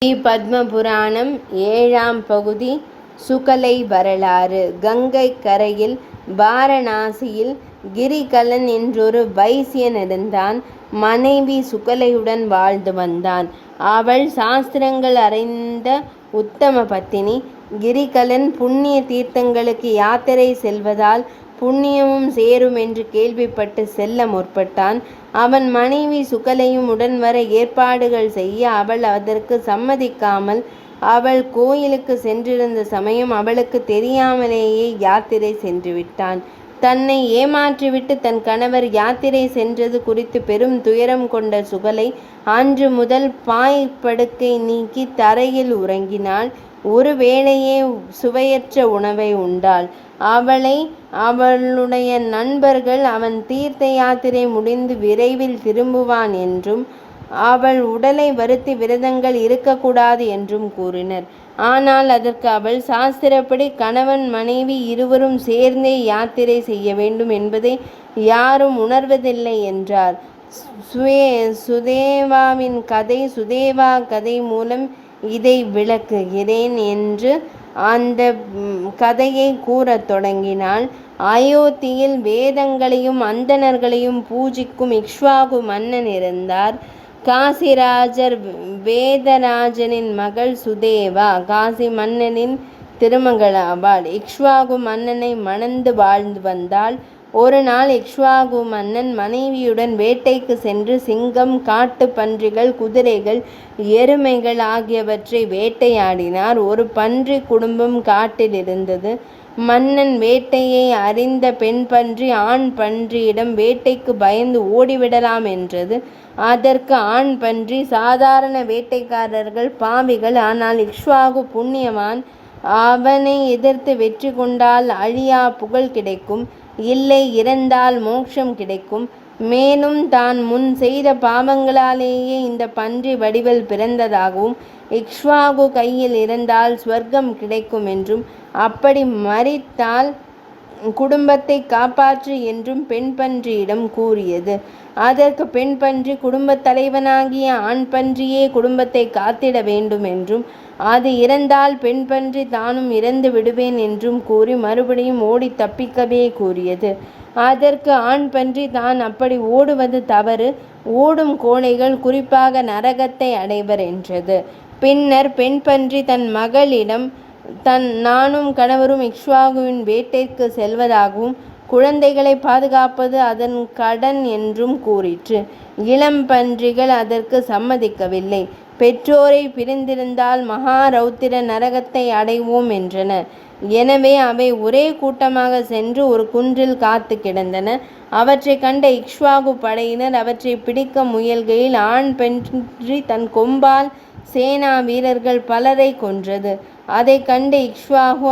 ஸ்ரீ பத்ம புராணம் 7ஆம் பகுதி சுகலை வரலாறு. கங்கை கரையில் வாரணாசியில் கிரிகலன் என்றொரு வைசியன் இருந்தான். மனைவி சுகலையுடன் வாழ்ந்து வந்தான். அவள் சாஸ்திரங்கள் அறிந்த உத்தம பத்தினி. கிரிகலன் புண்ணிய தீர்த்தங்களுக்கு யாத்திரை செல்வதால் புண்ணியமும் சேரும் என்று கேள்விப்பட்டு செல்ல முற்பட்டான். அவன் மனைவி சுகலையும் உடன் வர ஏற்பாடுகள் செய்ய அவள் அதற்கு சம்மதிக்காமல் அவள் கோயிலுக்கு சென்றிருந்த சமயம் அவளுக்கு தெரியாமலேயே யாத்திரை சென்று விட்டான். தன்னை ஏமாற்றிவிட்டு தன் கணவர் யாத்திரை சென்றது குறித்து பெரும் துயரம் கொண்ட சுகலை அன்று முதல் பாய்ப்படுக்கை நீக்கி தரையில் உறங்கினாள். ஒரு வேளையே சுவையற்ற உணவை உண்டாள். அவளை அவளுடைய நண்பர்கள் அவன் தீர்த்த யாத்திரை முடிந்து விரைவில் திரும்புவான் என்றும் அவள் உடலை வருத்தி விரதங்கள் இருக்கக்கூடாது என்றும் கூறினர். ஆனால் அதற்கு அவள் சாஸ்திரப்படி கணவன் மனைவி இருவரும் சேர்ந்தே யாத்திரை செய்ய வேண்டும் என்பதை யாரும் உணர்வதில்லை என்றார். சுதேவாவின் கதை சுதேவா கதை மூலம் இதை விளக்குகிறேன் என்று அந்த கதையை கூறத் தொடங்கினாள். அயோத்தியில் வேதங்களையும் அந்தணர்களையும் பூஜிக்கும் இக்ஷ்வாகு மன்னன் இருந்தார். காசிராஜர் வேதராஜனின் மகள் சுதேவா காசி மன்னனின் திருமகளாவாள். இக்ஷ்வாகு மன்னனை மணந்து வாழ்ந்து வந்தாள். ஒரு நாள் இக்ஷ்வாகு மன்னன் மனைவியுடன் வேட்டைக்கு சென்று சிங்கம், காட்டு பன்றிகள், குதிரைகள், எருமைகள் ஆகியவற்றை வேட்டையாடினார். ஒரு பன்றி குடும்பம் காட்டில் இருந்தது. மன்னன் வேட்டையை அறிந்த பெண் பன்றி ஆண் பன்றியிடம் வேட்டைக்கு பயந்து ஓடிவிடலாம் என்றது. அதற்கு ஆண் பன்றி, சாதாரண வேட்டைக்காரர்கள் பாவிகள், ஆனால் இக்ஷ்வாகு புண்ணியவான், அவனை எதிர்த்து வெற்றி கொண்டால் அழியா புகழ் கிடைக்கும், இல்லை இறந்தால் மோட்சம் கிடைக்கும், மேலும் தான் முன் செய்த பாவங்களாலேயே இந்த பன்றி வடிவில் பிறந்ததாகவும் இக்ஷ்வாகு கையில் இருந்தால் ஸ்வர்க்கம் கிடைக்கும் என்றும் அப்படி மரித்தால் குடும்பத்தை காப்பாற்று என்றும் பெண் பன்றியிடம் கூறியது. அதற்கு பெண் பன்றி, குடும்பத் தலைவனாகிய ஆண் பன்றியே குடும்பத்தை காத்திட வேண்டும் என்றும் அது இறந்தால் பெண் பன்றி தானும் இறந்து விடுவேன் என்றும் கூறி மறுபடியும் ஓடி தப்பிக்கவே கூறியது. அதற்கு ஆண் பன்றி, தான் அப்படி ஓடுவது தவறு, ஓடும் கோழைகள் குறிப்பாக நரகத்தை அடைவர் என்றது. பின்னர் பெண் பன்றி தன் மகளிடம் நானும் கணவரும் இக்ஷ்வாகுவின் வேட்டைக்கு செல்வதாகவும் குழந்தைகளை பாதுகாப்பது அதன் கடன் என்றும் கூறிற்று. இளம் பன்றிகள் அதற்கு சம்மதிக்கவில்லை. பெற்றோரை பிரிந்திருந்தால் மகாரௌத்திர நரகத்தை அடைவோம் என்றன. எனவே அவை ஒரே கூட்டமாக சென்று ஒரு குன்றில் காத்து கிடந்தன. அவற்றை கண்ட இக்ஷ்வாகு படையினர் அவற்றை பிடிக்க முயல்கையில் ஆண் பன்றி தன் கொம்பால் சேனா வீரர்கள் பலரை கொன்றது. அதை கண்டு இக்ஷ்வாகு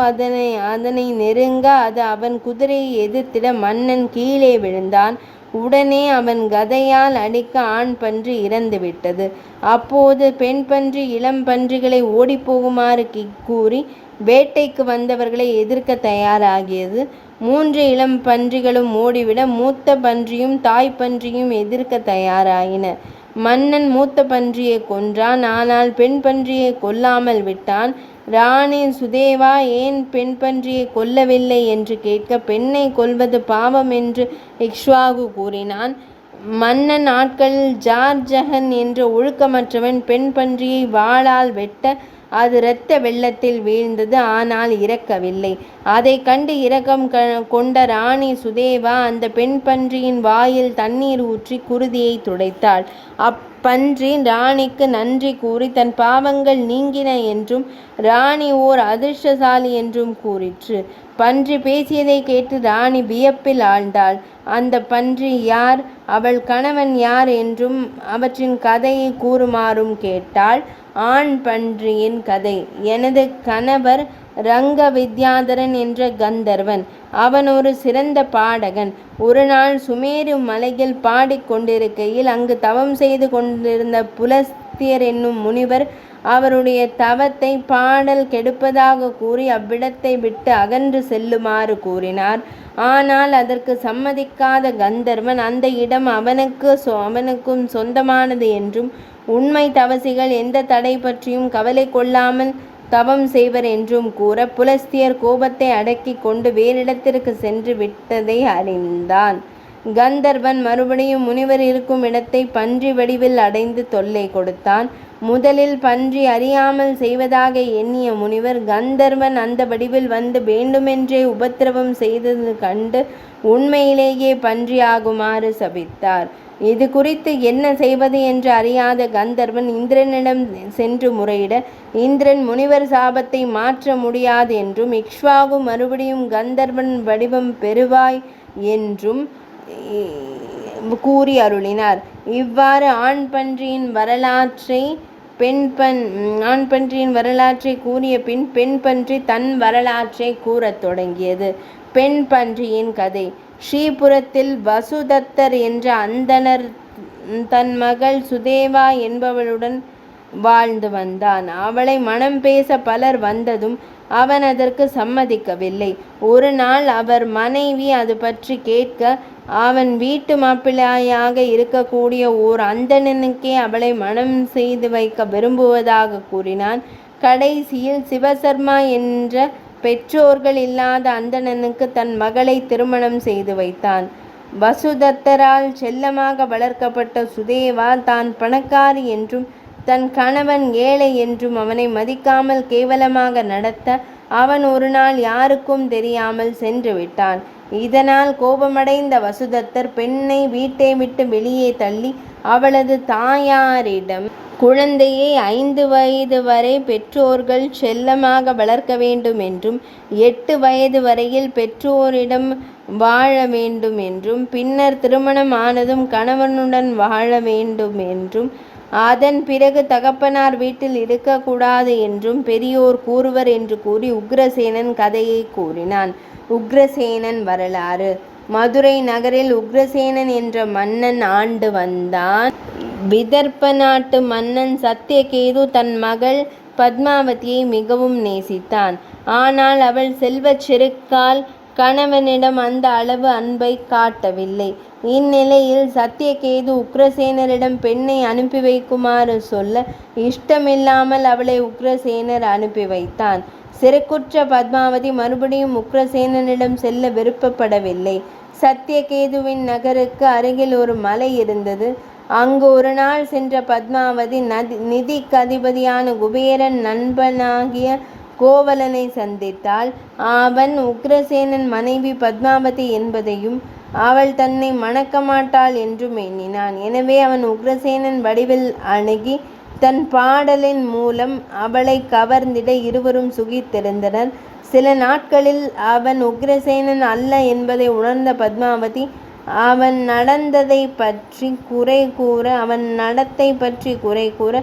அதனை நெருங்க அது அவன் குதிரையை எதிர்த்திட மன்னன் கீழே விழுந்தான். உடனே அவன் கதையால் அடிக்க ஆண் பன்றி இறந்துவிட்டது. அப்போது பெண் பன்றி இளம் பன்றிகளை ஓடிப்போகுமாறு கூறி வேட்டைக்கு வந்தவர்களை எதிர்க்க தயாராகியது. 3 இளம் பன்றிகளும் ஓடிவிட மூத்த பன்றியும் தாய் பன்றியும் எதிர்க்க தயாராயின. மன்னன் மூத்த பன்றியை கொன்றான். ஆனால் பெண் பன்றியை கொல்லாமல் விட்டான். ராணி சுதேவா ஏன் பெண் பன்றியை கொல்லவில்லை என்று கேட்க, பெண்ணை கொல்வது பாவம் என்று இக்ஷ்வாகு கூறினான். மன்னன் ஆட்களில் ஜார்ஜகன் என்ற ஒழுக்கமற்றவன் பெண் பன்றியை வாளால் வெட்ட அது இரத்த வெள்ளத்தில் வீழ்ந்தது. ஆனால் இறக்கவில்லை. அதை கண்டு இரக்கம் கொண்ட ராணி சுதேவா அந்த பெண் பன்றியின் வாயில் தண்ணீர் ஊற்றி குருதியை துடைத்தாள். அப்பன்றி ராணிக்கு நன்றி கூறி தன் பாவங்கள் நீங்கின என்றும் ராணி ஓர் அதிர்ஷ்டசாலி என்றும் கூறிற்று. பன்றி பேசியதை கேட்டு ராணி வியப்பில் ஆழ்ந்தாள். அந்த பன்றி யார், அவள் கணவன் யார் என்றும் அவற்றின் கதையை கூறுமாறும் கேட்டாள். ஆண் பன்றியின் கதை: எனது கணவர் ரங்க வித்யாதரன் என்ற கந்தர்வன். அவன் ஒரு சிறந்த பாடகன். ஒரு நாள் சுமேரு மலையில் பாடிக்கொண்டிருக்கையில் அங்கு தவம் செய்து கொண்டிருந்த புலஸ்தியர் என்னும் முனிவர் அவருடைய தவத்தை பாடல் கெடுப்பதாக கூறி அவ்விடத்தை விட்டு அகன்று செல்லுமாறு கூறினார். ஆனால் அதற்கு சம்மதிக்காத கந்தர்வன் அந்த இடம் அவனுக்கும் சொந்தமானது என்றும் உண்மை தவசிகள் எந்த தடை பற்றியும் கவலை கொள்ளாமல் தவம் செய்வர் என்றும் கூற புலஸ்தியர் கோபத்தை அடக்கி கொண்டு வேறிடத்திற்கு சென்று விட்டதை அறிந்தான். கந்தர்வன் மறுபடியும் முனிவர் இருக்கும் இடத்தை பன்றி வடிவில் அடைந்து தொல்லை கொடுத்தான். முதலில் பன்றி அறியாமல் செய்வதாக எண்ணிய முனிவர் கந்தர்வன் அந்த வடிவில் வந்து வேண்டுமென்றே உபத்திரவம் செய்தது கண்டு உண்மையிலேயே பன்றியாகுமாறு சபித்தார். இது குறித்து என்ன செய்வது என்று அறியாத கந்தர்வன் இந்திரனிடம் சென்று முறையிட இந்திரன் முனிவர் சாபத்தை மாற்ற முடியாது என்றும் இக்ஷ்வாகு மறுபடியும் கந்தர்வன் வடிவம் பெறுவாய் என்றும் கூறி அருளினார். இவ்வாறு ஆண் பன்றியின் வரலாற்றை கூறிய பின் பெண் பன்றி தன் வரலாற்றை கூறத் தொடங்கியது. பெண் பன்றியின் கதை. ஸ்ரீபுரத்தில் வசுதத்தர் என்ற அந்தணர் தன் மகள் சுதேவா என்பவளுடன் வாழ்ந்து வந்தான். அவளை மணம் பேச பலர் வந்ததும் அவன் அதற்கு சம்மதிக்கவில்லை. ஒரு நாள் அவர் மனைவி அது பற்றி கேட்க அவன் வீட்டு மாப்பிள்ளையாக இருக்கக்கூடிய ஓர் அந்தணனுக்கே அவளை மணம் செய்து வைக்க விரும்புவதாக கூறினான். கடைசியில் சிவசர்மா என்ற பெற்றோர்கள் இல்லாத அந்தணனுக்கு தன் மகளை திருமணம் செய்து வைத்தான். வசுதத்தரால் செல்லமாக வளர்க்கப்பட்ட சுதேவா தான் பணக்காரி என்றும் தன் கணவன் ஏழை என்றும் அவனை மதிக்காமல் கேவலமாக நடத்த அவன் ஒரு நாள் யாருக்கும் தெரியாமல் சென்று விட்டான். இதனால் கோபமடைந்த வசுதத்தர் பெண்ணை வீட்டை விட்டு வெளியே தள்ளி அவளது தாயாரிடம் குழந்தையை 5 வயது வரை பெற்றோர்கள் செல்லமாக வளர்க்க வேண்டும் என்றும் 8 வயது வரையில் பெற்றோரிடம் வாழ வேண்டும் என்றும் பின்னர் திருமணம் ஆனதும் கணவனுடன் வாழ வேண்டும் என்றும் அதன் பிறகு தகப்பனார் வீட்டில் இருக்கக்கூடாது என்றும் பெரியோர் கூறுவர் என்று கூறி உக்ரசேனன் கதையை கூறினான். உக்ரசேனன் வரலாறு. மதுரை நகரில் உக்ரசேனன் என்ற மன்னன் ஆண்டு வந்தான். விதர்ப்ப நாட்டு மன்னன் சத்தியகேது தன் மகள் பத்மாவதியை மிகவும் நேசித்தான். ஆனால் அவள் செல்வச் செருக்கால் கணவனிடம் அந்த அளவு அன்பை காட்டவில்லை. இந்நிலையில் சத்தியகேது உக்ரசேனரிடம் பெண்ணை அனுப்பி வைக்குமாறு சொல்ல இஷ்டமில்லாமல் அவளை உக்ரசேனர் அனுப்பி வைத்தான். செருக்குற்ற பத்மாவதி மறுபடியும் உக்ரசேனனிடம் செல்ல விருப்பப்படவில்லை. சத்தியகேதுவின் நகருக்கு அருகில் ஒரு மலை இருந்தது. அங்கு ஒரு நாள் சென்ற பத்மாவதி நிதிக்கு அதிபதியான குபேரன் நண்பனாகிய கோவலனை சந்தித்தாள். அவன் உக்ரசேனன் மனைவி பத்மாவதி என்பதையும் அவள் தன்னை மணக்க மாட்டாள் என்றும் எண்ணினான். எனவே அவன் உக்ரசேனன் வடிவில் அணுகி தன் பாடலின் மூலம் அவளை கவர்ந்திட இருவரும் சுகித்திருந்தனர். சில நாட்களில் அவன் உக்ரசேனன் அல்ல என்பதை உணர்ந்த பத்மாவதி அவன் நடத்தை பற்றி குறை கூற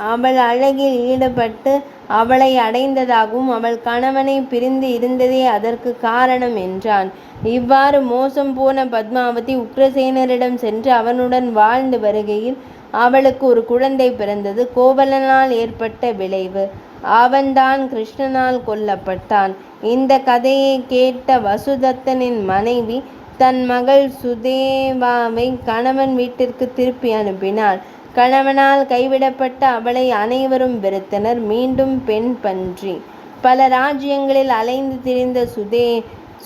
அவள் அழகில் ஈடுபட்டு அவளை அடைந்ததாகவும் அவள் கணவனை பிரிந்து இருந்ததே அதற்கு காரணம் என்றான். இவ்வாறு மோசம் போன பத்மாவதி உக்ரசேனரிடம் சென்று அவனுடன் வாழ்ந்து வருகையில் அவளுக்கு ஒரு குழந்தை பிறந்தது. கோவலனால் ஏற்பட்ட விளைவு. அவன்தான் கிருஷ்ணனால் கொல்லப்பட்டான். இந்த கதையை கேட்ட வசுதத்தனின் மனைவி தன் மகள் சுதேவாவை கணவன் வீட்டிற்கு திருப்பி அனுப்பினாள். கணவனால் கைவிடப்பட்ட அவளை அனைவரும் வெறுத்தனர். மீண்டும் பெண் பன்றி. பல ராஜ்யங்களில் அலைந்து திரிந்த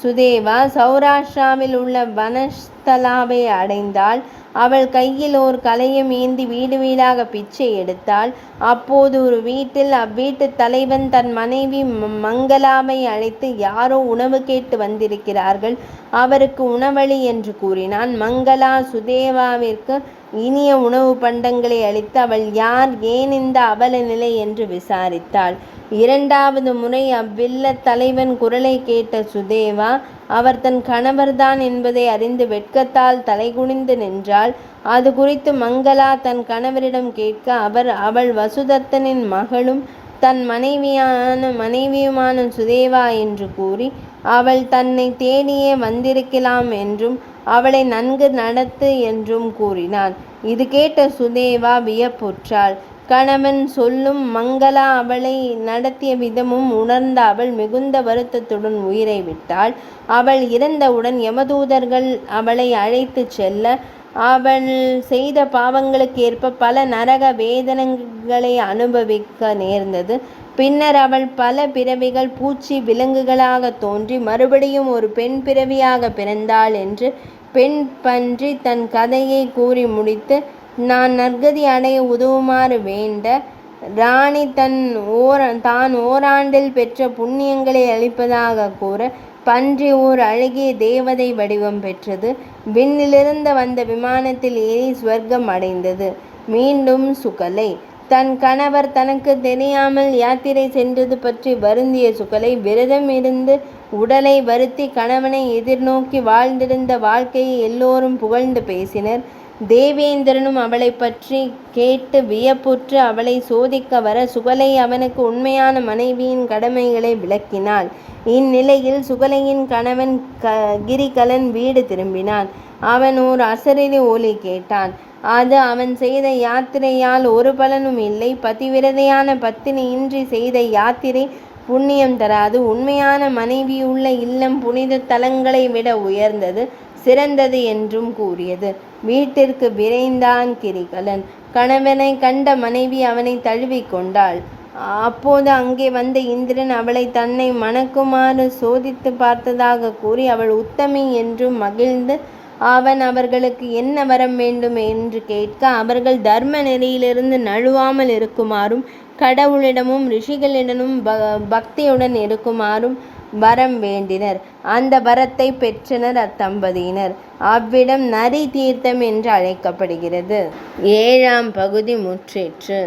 சுதேவா சௌராஷ்டிராவில் உள்ள வனஸ்தலாவை அடைந்தாள். அவள் கையில் ஓர் கலையம் ஏந்தி வீடு வீடாக பிச்சை எடுத்தாள். அப்போது ஒரு வீட்டில் அவ்வீட்டு தலைவன் தன் மனைவி மங்களாவை அழைத்து யாரோ உணவு கேட்டு வந்திருக்கிறார்கள், அவருக்கு உணவளி என்று கூறினான். மங்களா சுதேவாவிற்கு இனிய உணவு பண்டங்களை அளித்து அவள் யார், ஏன் இந்த அவல நிலை என்று விசாரித்தாள். 2வது முறை அவ்வில்ல தலைவன் குரலை கேட்ட சுதேவா அவர் தன் கணவர்தான் என்பதை அறிந்து வெட்கத்தால் தலைகுனிந்து நின்றாள். அது குறித்து மங்களா தன் கணவரிடம் கேட்க அவள் வசுதத்தனின் மகளும் தன் மனைவியுமான சுதேவா என்று கூறி அவள் தன்னை தேடியே வந்திருக்கலாம் என்றும் அவளை நன்கு நடத்து என்றும் கூறினான். இது கேட்ட சுதேவா வியப்புற்றாள். கணவன் சொல்லும் மங்களா அவளை நடத்திய விதமும் உணர்ந்த அவள் மிகுந்த வருத்தத்துடன் உயிரை விட்டாள். அவள் இறந்தவுடன் யமதூதர்கள் அவளை அழைத்து செல்ல அவள் செய்த பாவங்களுக்கு ஏற்ப பல நரக வேதனைகளை அனுபவிக்க நேர்ந்தது. பின்னர் அவள் பல பிறவிகள் பூச்சி விலங்குகளாக தோன்றி மறுபடியும் ஒரு பெண் பிறவியாக பிறந்தாள் என்று பெண் பன்றி தன் கதையை கூறி முடித்து, நான் நற்கதி அடைய உதவுமாறு வேண்ட, ராணி தான் ஓராண்டில் பெற்ற புண்ணியங்களை அளிப்பதாக கூற பன்றி ஓர் அழகிய தேவதை வடிவம் பெற்றது. விண்ணிலிருந்து வந்த விமானத்தில் ஏறி ஸ்வர்க்கம் அடைந்தது. மீண்டும் சுகலை. தன் கணவர் தனக்கு தெரியாமல் யாத்திரை சென்றது பற்றி வருந்திய சுகலை விரதம் இருந்து உடலை வருத்தி கணவனை எதிர்நோக்கி வாழ்ந்திருந்த வாழ்க்கையை எல்லோரும் புகழ்ந்து பேசினர். தேவேந்திரனும் அவளை பற்றி கேட்டு வியப்புற்று அவளை சோதிக்க வர சுகலை அவனுக்கு உண்மையான மனைவியின் கடமைகளை விளக்கினாள். இந்நிலையில் சுகலையின் கணவன் கிரிகலன் வீடு திரும்பினான். அவன் ஓர் அசரீரி ஒலி கேட்டான். அது அவன் செய்த யாத்திரையால் ஒரு பலனும் இல்லை. பதிவிரதையான பத்தினி இன்றி செய்த யாத்திரை புண்ணியம் தராது. உண்மையான மனைவியுள்ள இல்லம் புனித தலங்களை விட உயர்ந்தது, சிறந்தது என்றும் கூறியது. வீட்டிற்கு விரைந்தான் கிரிகலன். கணவனை கண்ட மனைவி அவனை தழுவி கொண்டாள். அப்போது அங்கே வந்த இந்திரன் அவளை தன்னை மணக்குமாறு சோதித்து பார்த்ததாக கூறி அவள் உத்தமி என்றும் மகிழ்ந்து அவன் அவர்களுக்கு என்ன வரம் வேண்டும் என்று கேட்க, அவர்கள் தர்ம நெறியிலிருந்து நழுவாமல் இருக்குமாறும் கடவுளிடமும் ரிஷிகளிடமும் பக்தியுடன் இருக்குமாறும் வரம் வேண்டினர். அந்த வரத்தை பெற்றனர் அத்தம்பதியினர். அவ்விடம் நரி தீர்த்தம் என்று அழைக்கப்படுகிறது. 7ஆம் பகுதி முற்றிற்று.